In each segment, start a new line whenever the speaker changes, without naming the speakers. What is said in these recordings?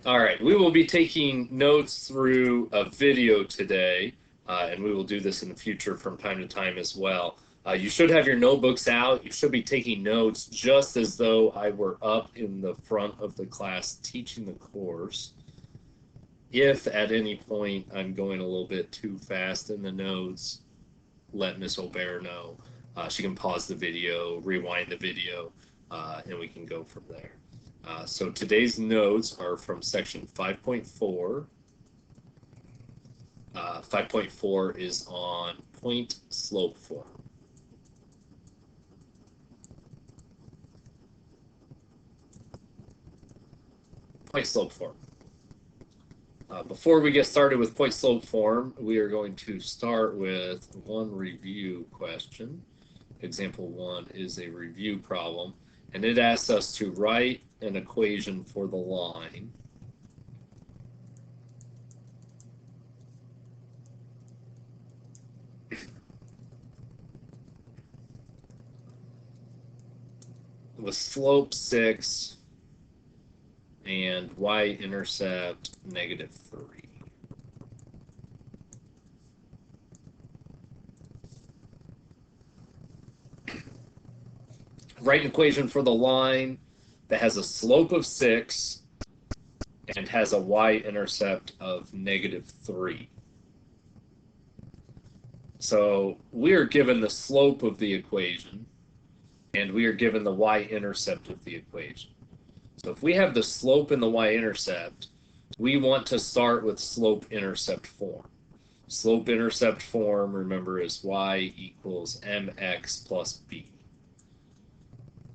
All right, we will be taking notes through a video today, and we will do this in the future from time to time as well. You should have your notebooks out. You should be taking notes just as though I were up in the front of the class teaching the course. If at any point I'm going a little bit too fast in the notes, let Miss Aubert know. She can pause the video, rewind the video, and we can go from there. So today's notes are from section 5.4. 5.4 is on point slope form. Point slope form. Before we get started with point slope form, we are going to start with one review question. Example 1 is a review problem, and it asks us to write an equation for the line with slope 6 and y-intercept -3. Write an equation for the line that has a slope of 6 and has a y-intercept of -3. So we are given the slope of the equation, and we are given the y-intercept of the equation. So if we have the slope and the y-intercept, we want to start with slope-intercept form. Slope-intercept form, remember, is y equals mx plus b.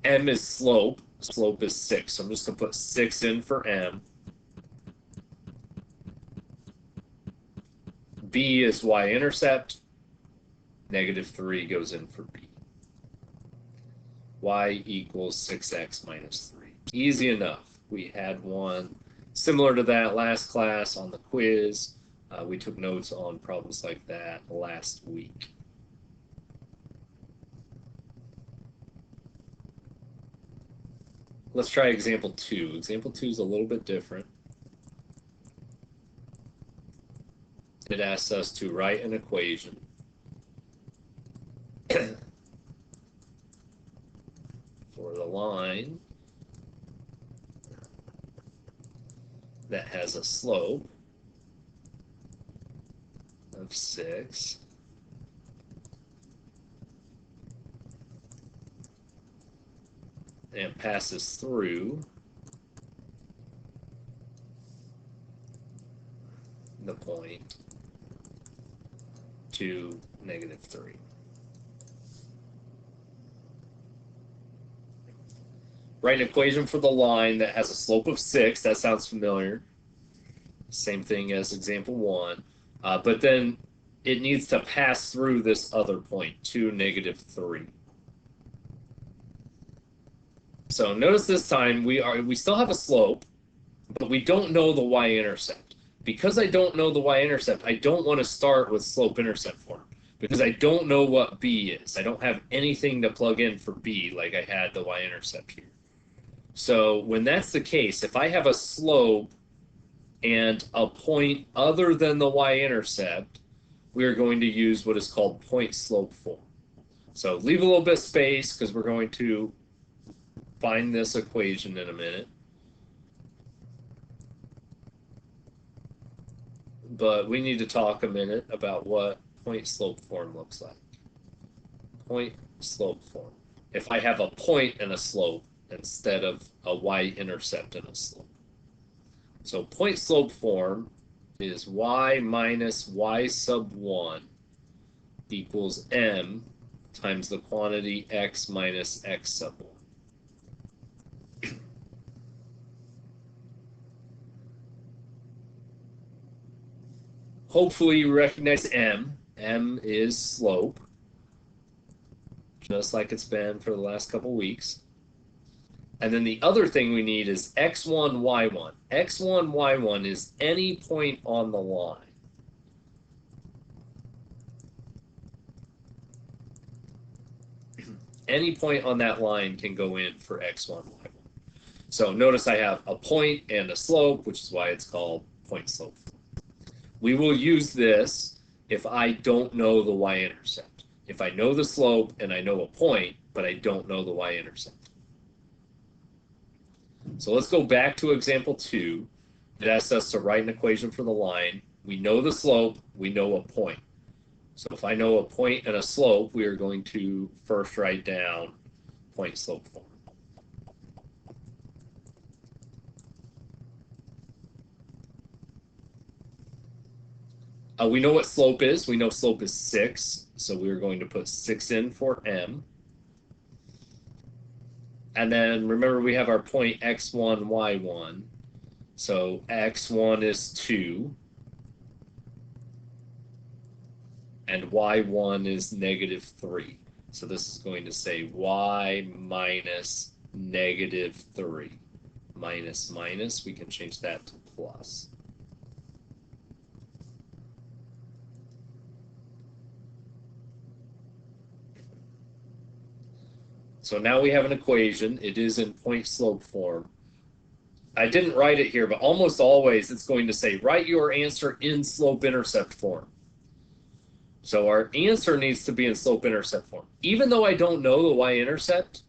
M is slope. Slope is 6. So I'm just going to put 6 in for m. B is y-intercept. -3 goes in for b. Y equals 6x minus 3. Easy enough. We had one similar to that last class on the quiz. We took notes on problems like that last week. Let's try example 2. Example 2 is a little bit different. It asks us to write an equation for the line that has a slope of 6 and passes through the point to -3. Write an equation for the line that has a slope of 6. That sounds familiar. Same thing as example 1. But then it needs to pass through this other point, to -3. So notice this time we still have a slope, but we don't know the y-intercept. Because I don't know the y-intercept, I don't want to start with slope-intercept form, because I don't know what b is. I don't have anything to plug in for b like I had the y-intercept here. So when that's the case, if I have a slope and a point other than the y-intercept, we are going to use what is called point slope form. So leave a little bit of space because we're going to find this equation in a minute. But we need to talk a minute about what point slope form looks like. Point slope form. If I have a point and a slope instead of a y-intercept and a slope. So point slope form is y minus y sub 1 equals m times the quantity x minus x sub 1. Hopefully you recognize m. M is slope, just like it's been for the last couple weeks. And then the other thing we need is x1, y1. x1, y1 is any point on the line. Any point on that line can go in for x1, y1. So notice I have a point and a slope, which is why it's called point-slope. We will use this if I don't know the y-intercept. If I know the slope and I know a point, but I don't know the y-intercept. So let's go back to example 2. It asks us to write an equation for the line. We know the slope, we know a point. So if I know a point and a slope, we are going to first write down point-slope form. We know what slope is. We know slope is 6, so we're going to put 6 in for m. And then remember we have our point x1, y1. So x1 is 2, and y1 is -3. So this is going to say y minus -3. Minus, minus, we can change that to plus. So now we have an equation. It is in point-slope form. I didn't write it here, but almost always it's going to say, write your answer in slope-intercept form. So our answer needs to be in slope-intercept form. Even though I don't know the y-intercept,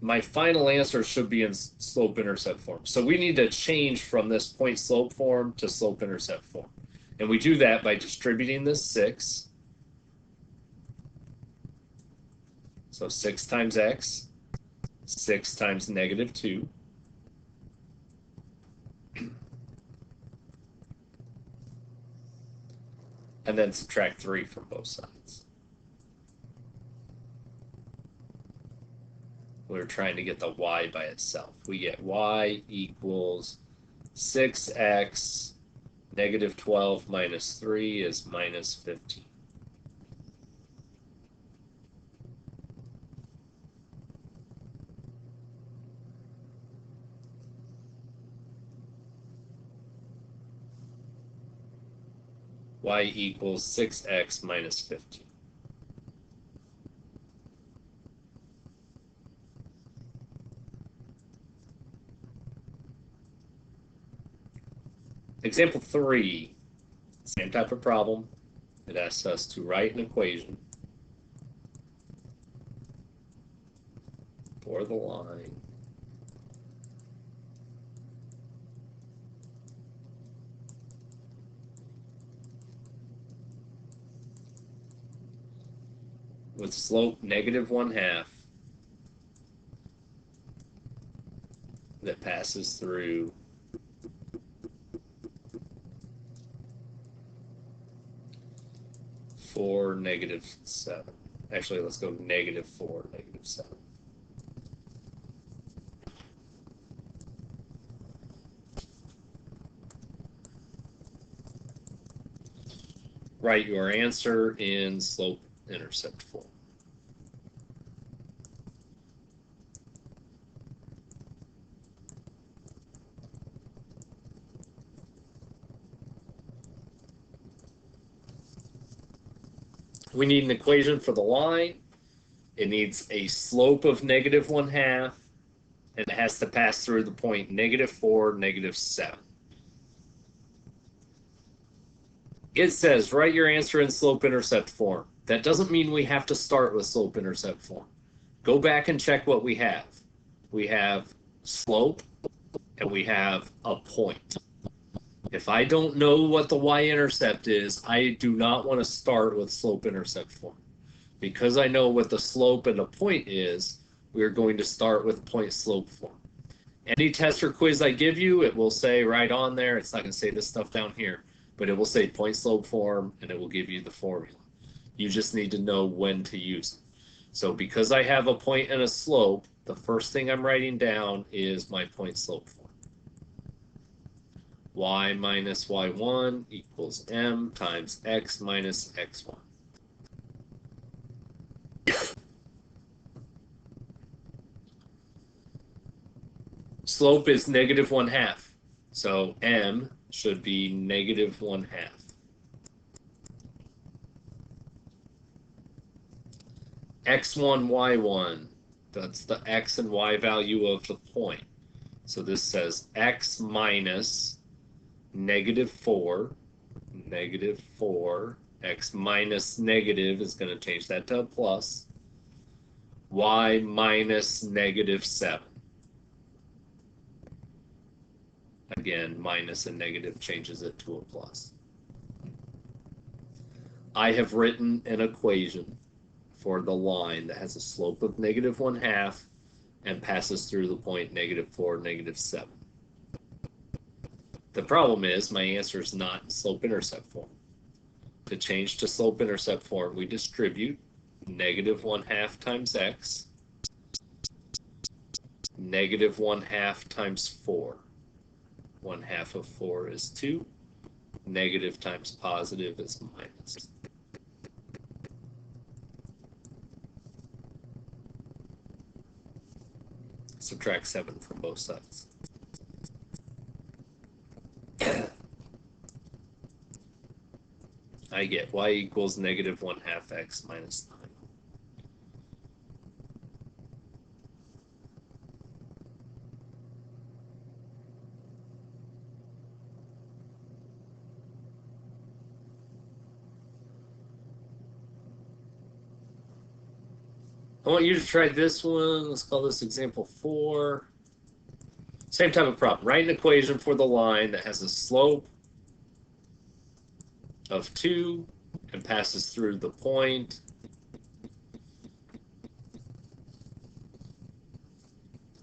my final answer should be in slope-intercept form. So we need to change from this point-slope form to slope-intercept form. And we do that by distributing this 6. So 6 times x, 6 times -2. And then subtract 3 from both sides. We're trying to get the y by itself. We get y equals 6x, -12 minus 3 is -15. Y equals 6x minus 15. Example 3, same type of problem. It asks us to write an equation for the line with slope -1/2 that passes through -4, -7. Actually, let's go -4, -7. Write your answer in slope-intercept form. We need an equation for the line. It needs a slope of -1/2, and it has to pass through the point -4, -7. It says write your answer in slope-intercept form. That doesn't mean we have to start with slope-intercept form. Go back and check what we have. We have slope, and we have a point. If I don't know what the y-intercept is, I do not want to start with slope-intercept form. Because I know what the slope and the point is, we are going to start with point-slope form. Any test or quiz I give you, it will say right on there, it's not going to say this stuff down here, but it will say point-slope form, and it will give you the formula. You just need to know when to use it. So because I have a point and a slope, the first thing I'm writing down is my point-slope form. Y minus y1 equals m times x minus x1. Slope is -1/2, so m should be -1/2. x1, y1. That's the x and y value of the point. So this says x minus -4, -4, x minus negative is going to change that to a plus, y minus -7. Again, minus and negative changes it to a plus. I have written an equation for the line that has a slope of -1/2 and passes through the point -4, -7. The problem is my answer is not in slope-intercept form. To change to slope-intercept form, we distribute -1/2 times x, -1/2 times 4. 1/2 of 4 is 2. Negative times positive is minus. Subtract 7 from both sides. I get y equals -1/2 x minus 9. I want you to try this one. Let's call this example 4. Same type of problem. Write an equation for the line that has a slope of 2 and passes through the point.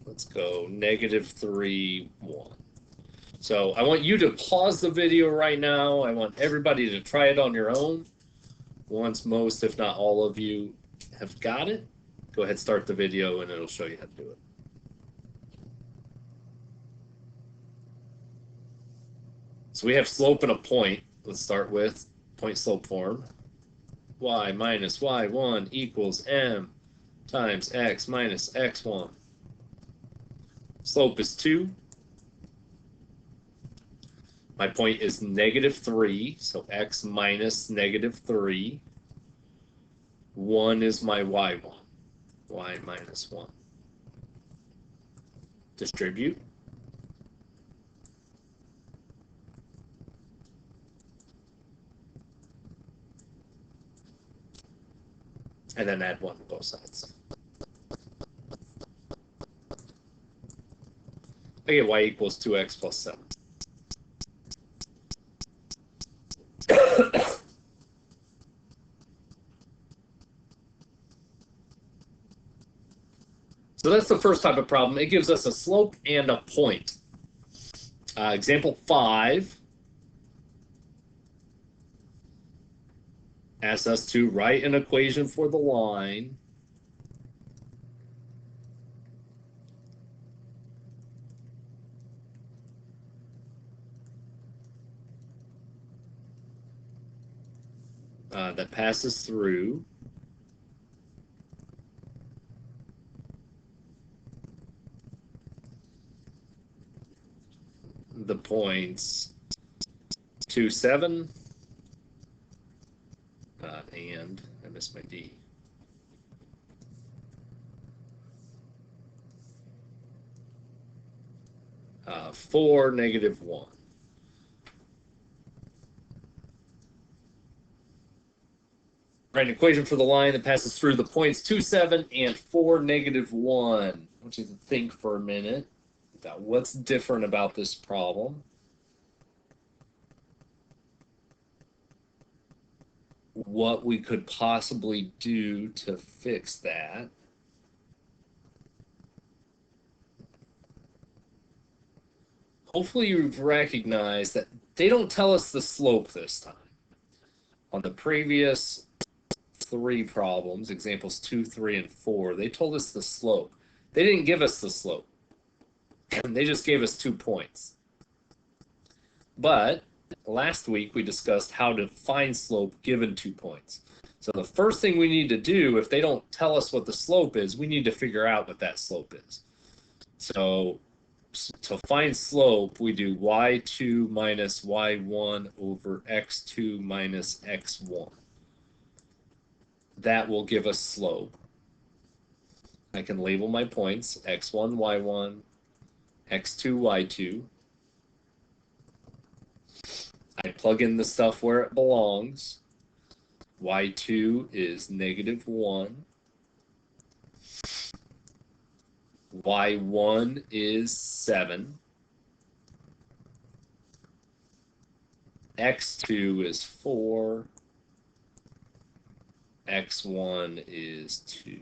Let's go -3, 1. So I want you to pause the video right now. I want everybody to try it on your own. Once most, if not all of you have got it, go ahead, start the video, and it'll show you how to do it. So we have slope and a point. Let's start with point-slope form. Y minus y1 equals m times x minus x1. Slope is 2. My point is -3, so x minus -3. 1 is my y1. Y minus 1. Distribute. And then add 1 to both sides. I get y equals 2x plus 7. So that's the first type of problem. It gives us a slope and a point. Example 5 asks us to write an equation for the line that passes through the points 2, 7, and I missed my D. 4, -1. Write an equation for the line that passes through the points 2, 7, and 4, -1. I want you to think for a minute about what's different about this problem. What we could possibly do to fix that. Hopefully you've recognized that they don't tell us the slope this time. On the previous 3 problems, examples 2, 3, and 4, they told us the slope. They didn't give us the slope. They just gave us 2 points. But last week we discussed how to find slope given 2 points. So the first thing we need to do, if they don't tell us what the slope is, we need to figure out what that slope is. So to find slope, we do y2 minus y1 over x2 minus x1. That will give us slope. I can label my points, x1, y1, x2, y2. I plug in the stuff where it belongs. y2 is -1. y1 is 7. x2 is 4. x1 is 2.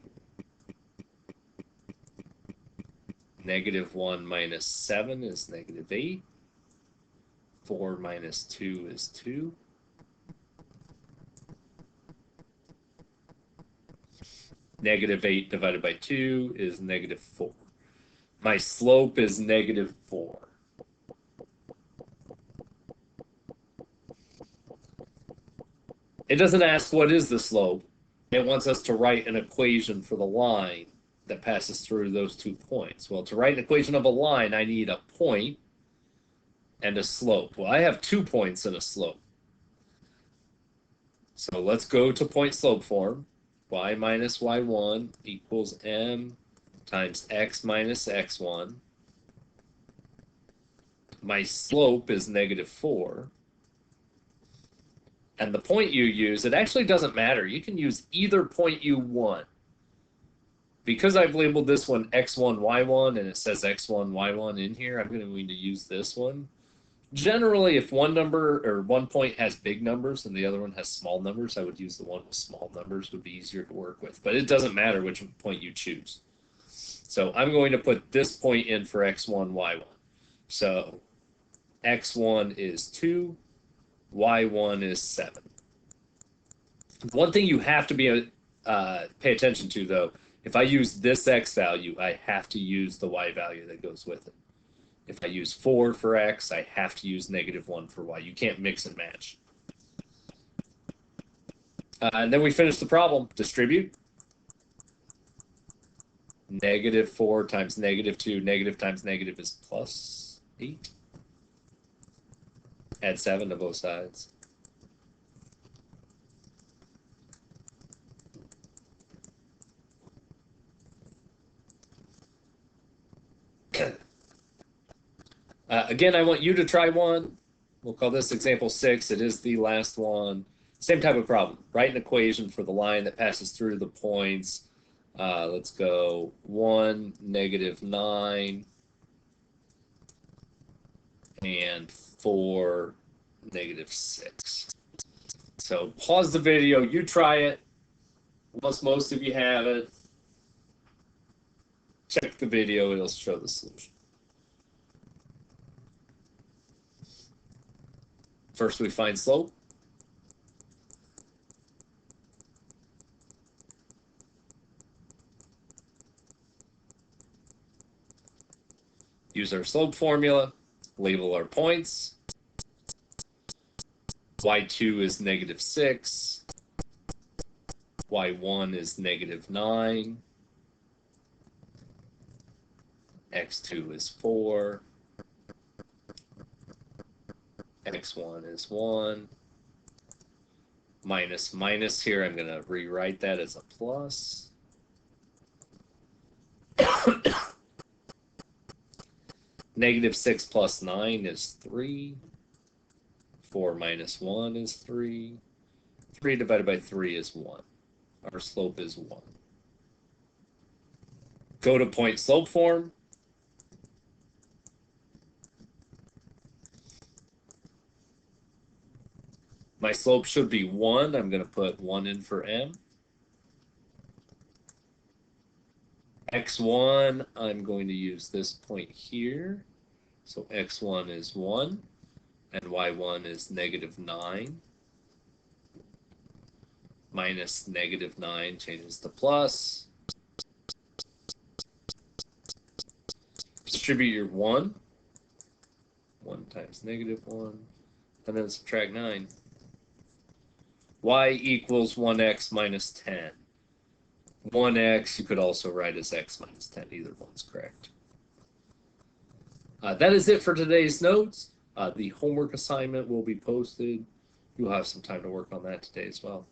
-1 minus 7 is -8. 4 minus 2 is 2. -8 divided by 2 is -4. My slope is -4. It doesn't ask what is the slope. It wants us to write an equation for the line that passes through those 2 points. Well, to write an equation of a line, I need a point and a slope. Well, I have 2 points and a slope. So let's go to point slope form. Y minus y1 equals m times x minus x1. My slope is -4. And the point you use, it actually doesn't matter. You can use either point you want. Because I've labeled this one x1, y1, and it says x1, y1 in here, I'm going to use this one. Generally, if one number or one point has big numbers and the other one has small numbers, I would use the one with small numbers, would be easier to work with. But it doesn't matter which point you choose. So I'm going to put this point in for x1, y1. So x1 is 2, y1 is 7. One thing you have to be pay attention to, though, if I use this x value, I have to use the y value that goes with it. If I use 4 for x, I have to use -1 for y. You can't mix and match. And then we finish the problem. Distribute. -4 times -2. Negative times negative is +8. Add 7 to both sides. Again, I want you to try one. We'll call this example 6. It is the last one. Same type of problem. Write an equation for the line that passes through the points. Let's go 1, -9, and 4, -6. So pause the video. You try it. Once most of you have it, check the video. It'll show the solution. First, we find slope. Use our slope formula. Label our points. y2 is -6. y1 is -9. x2 is 4. x1 is 1. Minus here, I'm going to rewrite that as a plus. -6 plus 9 is 3. 4 minus 1 is 3. 3 divided by 3 is 1. Our slope is 1. Go to point slope form. My slope should be 1. I'm going to put 1 in for m. x1, I'm going to use this point here. So x1 is 1, and y1 is -9. Minus -9 changes to plus. Distribute your 1. 1 times -1, and then subtract 9. Y equals 1x minus 10. 1x you could also write as x minus 10. Either one's correct. That is it for today's notes. The homework assignment will be posted. You'll have some time to work on that today as well.